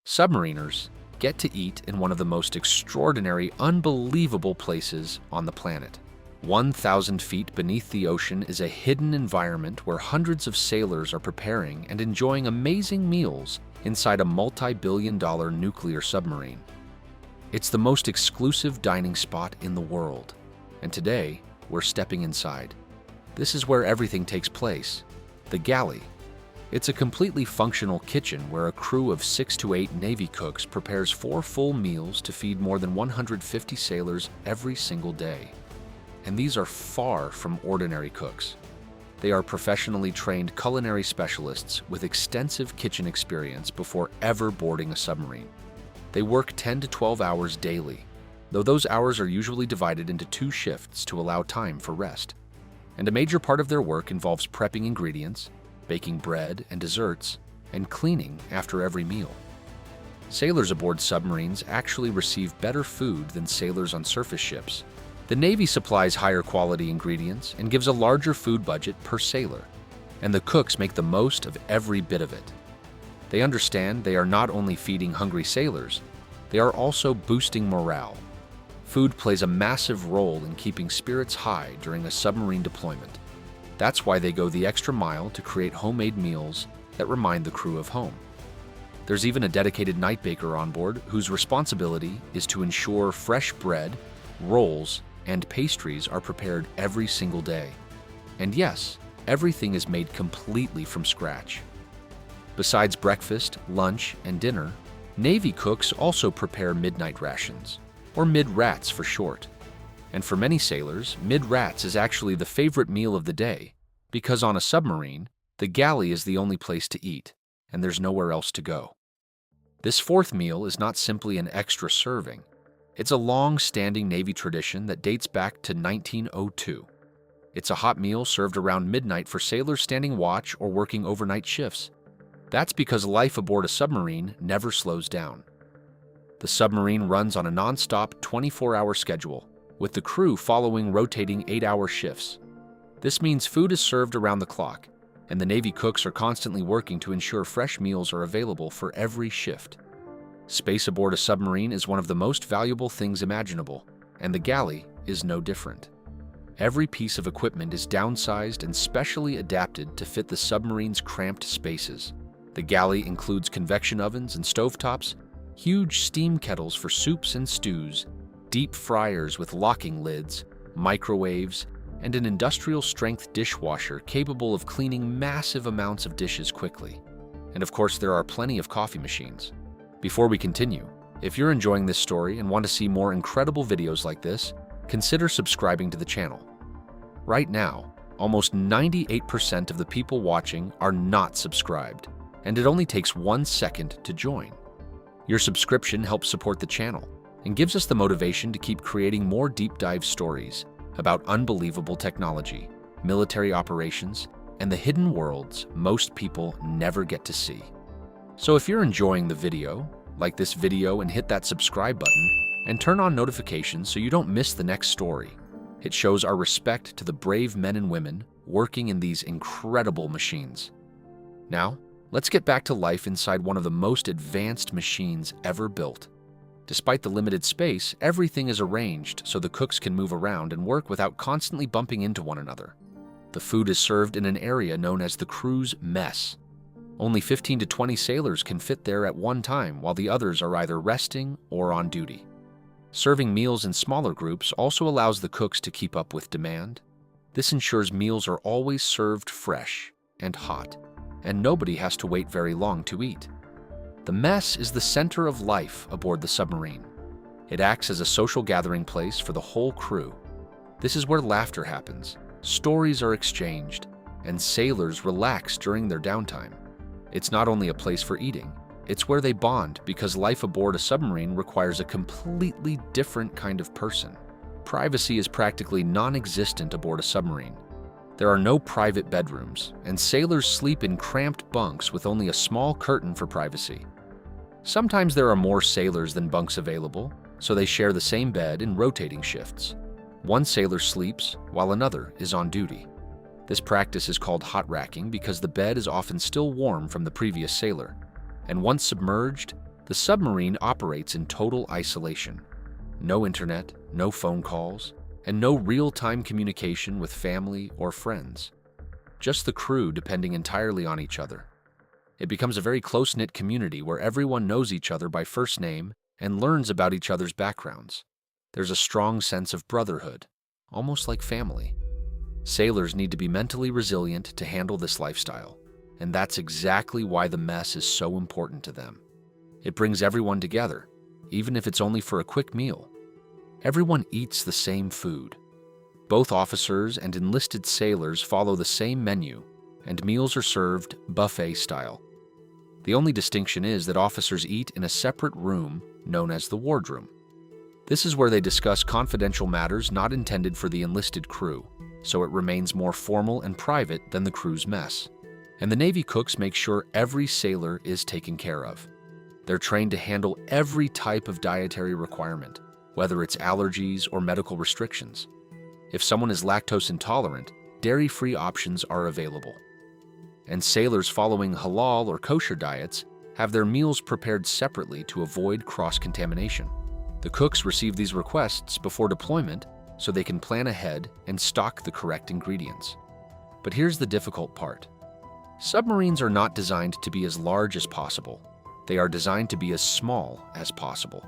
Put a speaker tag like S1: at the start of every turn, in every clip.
S1: Submariners get to eat in one of the most extraordinary, unbelievable places on the planet. 1,000 feet beneath the ocean is a hidden environment where hundreds of sailors are preparing and enjoying amazing meals inside a multi-billion-dollar nuclear submarine. It's the most exclusive dining spot in the world, and today we're stepping inside. This is where everything takes place, the galley. It's a completely functional kitchen where a crew of 6 to 8 Navy cooks prepares 4 full meals to feed more than 150 sailors every single day. And these are far from ordinary cooks. They are professionally trained culinary specialists with extensive kitchen experience before ever boarding a submarine. They work 10 to 12 hours daily, though those hours are usually divided into 2 shifts to allow time for rest. And a major part of their work involves prepping ingredients, baking bread and desserts, and cleaning after every meal. Sailors aboard submarines actually receive better food than sailors on surface ships. The Navy supplies higher quality ingredients and gives a larger food budget per sailor, and the cooks make the most of every bit of it. They understand they are not only feeding hungry sailors, they are also boosting morale. Food plays a massive role in keeping spirits high during a submarine deployment. That's why they go the extra mile to create homemade meals that remind the crew of home. There's even a dedicated night baker on board whose responsibility is to ensure fresh bread, rolls, and pastries are prepared every single day. And yes, everything is made completely from scratch. Besides breakfast, lunch, and dinner, Navy cooks also prepare midnight rations, or mid-rats for short. And for many sailors, mid-rats is actually the favorite meal of the day, because on a submarine, the galley is the only place to eat, and there's nowhere else to go. This 4th meal is not simply an extra serving. It's a long-standing Navy tradition that dates back to 1902. It's a hot meal served around midnight for sailors standing watch or working overnight shifts. That's because life aboard a submarine never slows down. The submarine runs on a non-stop 24-hour schedule, with the crew following rotating 8-hour shifts. This means food is served around the clock, and the Navy cooks are constantly working to ensure fresh meals are available for every shift. Space aboard a submarine is one of the most valuable things imaginable, and the galley is no different. Every piece of equipment is downsized and specially adapted to fit the submarine's cramped spaces. The galley includes convection ovens and stovetops, huge steam kettles for soups and stews, deep fryers with locking lids, microwaves, and an industrial-strength dishwasher capable of cleaning massive amounts of dishes quickly. And of course, there are plenty of coffee machines. Before we continue, if you're enjoying this story and want to see more incredible videos like this, consider subscribing to the channel. Right now, almost 98% of the people watching are not subscribed, and it only takes 1 second to join. Your subscription helps support the channel and gives us the motivation to keep creating more deep dive stories about unbelievable technology, military operations, and the hidden worlds most people never get to see. So if you're enjoying the video, like this video and hit that subscribe button and turn on notifications so you don't miss the next story. It shows our respect to the brave men and women working in these incredible machines. Now, let's get back to life inside one of the most advanced machines ever built. Despite the limited space, everything is arranged so the cooks can move around and work without constantly bumping into one another. The food is served in an area known as the crew's mess. Only 15 to 20 sailors can fit there at one time while the others are either resting or on duty. Serving meals in smaller groups also allows the cooks to keep up with demand. This ensures meals are always served fresh and hot, and nobody has to wait very long to eat. The mess is the center of life aboard the submarine. It acts as a social gathering place for the whole crew. This is where laughter happens, stories are exchanged, and sailors relax during their downtime. It's not only a place for eating, it's where they bond because life aboard a submarine requires a completely different kind of person. Privacy is practically non-existent aboard a submarine. There are no private bedrooms, and sailors sleep in cramped bunks with only a small curtain for privacy. Sometimes there are more sailors than bunks available, so they share the same bed in rotating shifts. One sailor sleeps while another is on duty. This practice is called hot racking because the bed is often still warm from the previous sailor, and once submerged, The submarine operates in total isolation. No internet, no phone calls, and no real-time communication with family or friends. Just the crew depending entirely on each other. It becomes a very close-knit community where everyone knows each other by first name and learns about each other's backgrounds. There's a strong sense of brotherhood, almost like family. Sailors need to be mentally resilient to handle this lifestyle, and that's exactly why the mess is so important to them. It brings everyone together, even if it's only for a quick meal. Everyone eats the same food. Both officers and enlisted sailors follow the same menu, and meals are served buffet style. The only distinction is that officers eat in a separate room known as the wardroom. This is where they discuss confidential matters not intended for the enlisted crew, so it remains more formal and private than the crew's mess. And the Navy cooks make sure every sailor is taken care of. They're trained to handle every type of dietary requirement, whether it's allergies or medical restrictions. If someone is lactose intolerant, dairy-free options are available. And sailors following halal or kosher diets have their meals prepared separately to avoid cross-contamination. The cooks receive these requests before deployment so they can plan ahead and stock the correct ingredients. But here's the difficult part. Submarines are not designed to be as large as possible. They are designed to be as small as possible.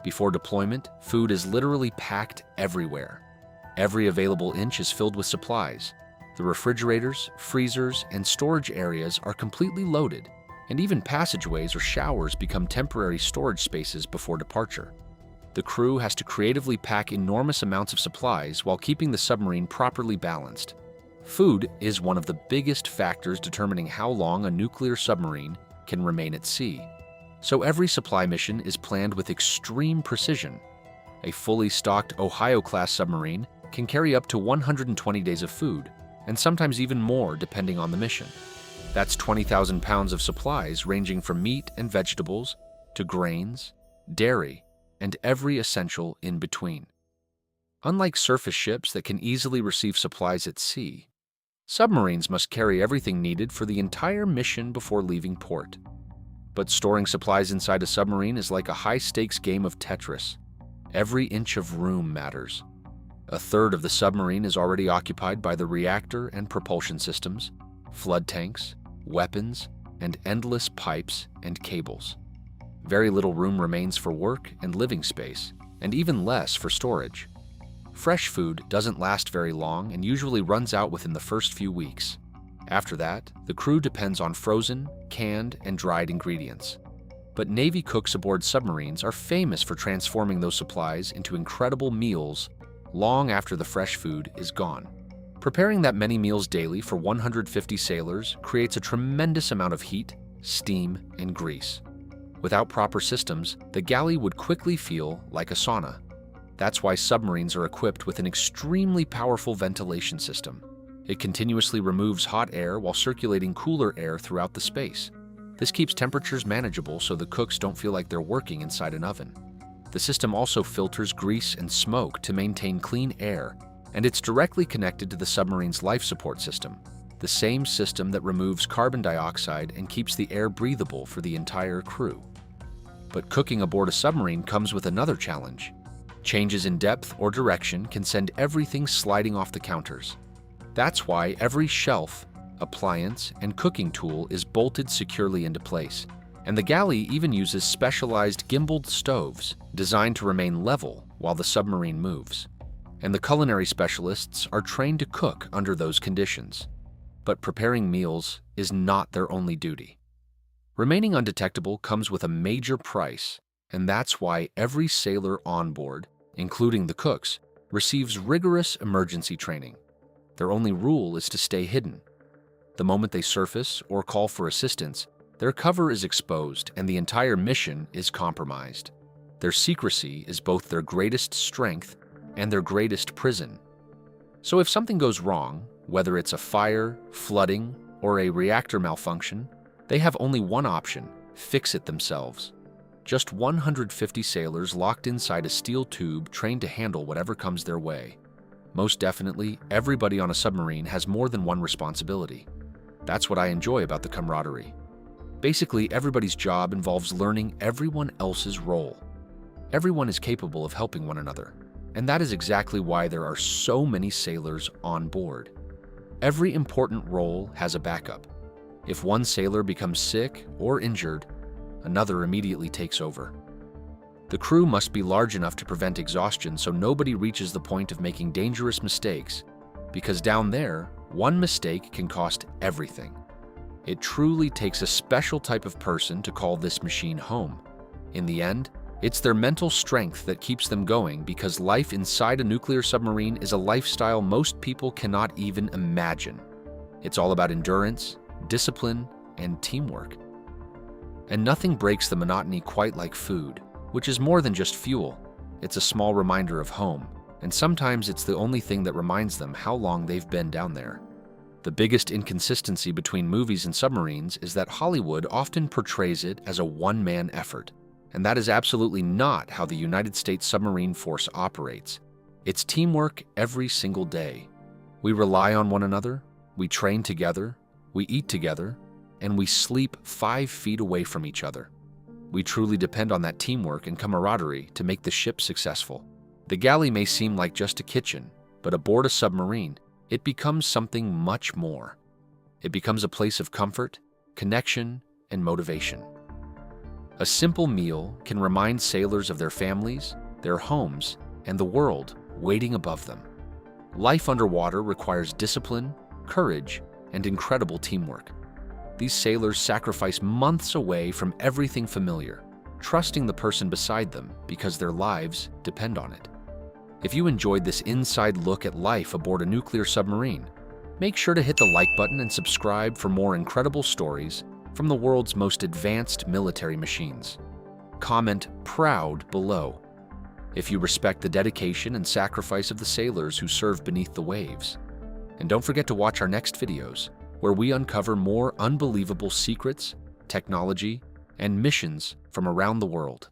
S1: Before deployment, food is literally packed everywhere. Every available inch is filled with supplies. The refrigerators, freezers, and storage areas are completely loaded, and even passageways or showers become temporary storage spaces before departure. The crew has to creatively pack enormous amounts of supplies while keeping the submarine properly balanced. Food is one of the biggest factors determining how long a nuclear submarine can remain at sea. So every supply mission is planned with extreme precision. A fully stocked Ohio-class submarine can carry up to 120 days of food, and sometimes even more depending on the mission. That's 20,000 pounds of supplies ranging from meat and vegetables to grains, dairy, and every essential in between. Unlike surface ships that can easily receive supplies at sea, submarines must carry everything needed for the entire mission before leaving port. But storing supplies inside a submarine is like a high-stakes game of Tetris. Every inch of room matters. A third of the submarine is already occupied by the reactor and propulsion systems, flood tanks, weapons, and endless pipes and cables. Very little room remains for work and living space, and even less for storage. Fresh food doesn't last very long and usually runs out within the first few weeks. After that, the crew depends on frozen, canned, and dried ingredients. But Navy cooks aboard submarines are famous for transforming those supplies into incredible meals long after the fresh food is gone. Preparing that many meals daily for 150 sailors creates a tremendous amount of heat, steam, and grease. Without proper systems, the galley would quickly feel like a sauna. That's why submarines are equipped with an extremely powerful ventilation system. It continuously removes hot air while circulating cooler air throughout the space. This keeps temperatures manageable so the cooks don't feel like they're working inside an oven. The system also filters grease and smoke to maintain clean air, and it's directly connected to the submarine's life support system, the same system that removes carbon dioxide and keeps the air breathable for the entire crew. But cooking aboard a submarine comes with another challenge. Changes in depth or direction can send everything sliding off the counters. That's why every shelf, appliance, and cooking tool is bolted securely into place. And the galley even uses specialized gimbaled stoves designed to remain level while the submarine moves. And the culinary specialists are trained to cook under those conditions. But preparing meals is not their only duty. Remaining undetectable comes with a major price, and that's why every sailor on board, including the cooks, receives rigorous emergency training. Their only rule is to stay hidden. The moment they surface or call for assistance, their cover is exposed and the entire mission is compromised. Their secrecy is both their greatest strength and their greatest prison. So if something goes wrong, whether it's a fire, flooding, or a reactor malfunction, they have only one option: fix it themselves. Just 150 sailors locked inside a steel tube trained to handle whatever comes their way. Most definitely, everybody on a submarine has more than one responsibility. That's what I enjoy about the camaraderie. Basically, everybody's job involves learning everyone else's role. Everyone is capable of helping one another, and that is exactly why there are so many sailors on board. Every important role has a backup. If one sailor becomes sick or injured, another immediately takes over. The crew must be large enough to prevent exhaustion so nobody reaches the point of making dangerous mistakes, because down there, one mistake can cost everything. It truly takes a special type of person to call this machine home. In the end, it's their mental strength that keeps them going, because life inside a nuclear submarine is a lifestyle most people cannot even imagine. It's all about endurance, discipline, and teamwork. And nothing breaks the monotony quite like food, which is more than just fuel. It's a small reminder of home, and sometimes it's the only thing that reminds them how long they've been down there. The biggest inconsistency between movies and submarines is that Hollywood often portrays it as a one-man effort, and that is absolutely not how the United States Submarine Force operates. It's teamwork every single day. We rely on one another, we train together, we eat together, and we sleep 5 feet away from each other. We truly depend on that teamwork and camaraderie to make the ship successful. The galley may seem like just a kitchen, but aboard a submarine, it becomes something much more. It becomes a place of comfort, connection, and motivation. A simple meal can remind sailors of their families, their homes, and the world waiting above them. Life underwater requires discipline, courage, and incredible teamwork. These sailors sacrifice months away from everything familiar, trusting the person beside them because their lives depend on it. If you enjoyed this inside look at life aboard a nuclear submarine, make sure to hit the like button and subscribe for more incredible stories from the world's most advanced military machines. Comment "proud" below if you respect the dedication and sacrifice of the sailors who serve beneath the waves. And don't forget to watch our next videos, where we uncover more unbelievable secrets, technology, and missions from around the world.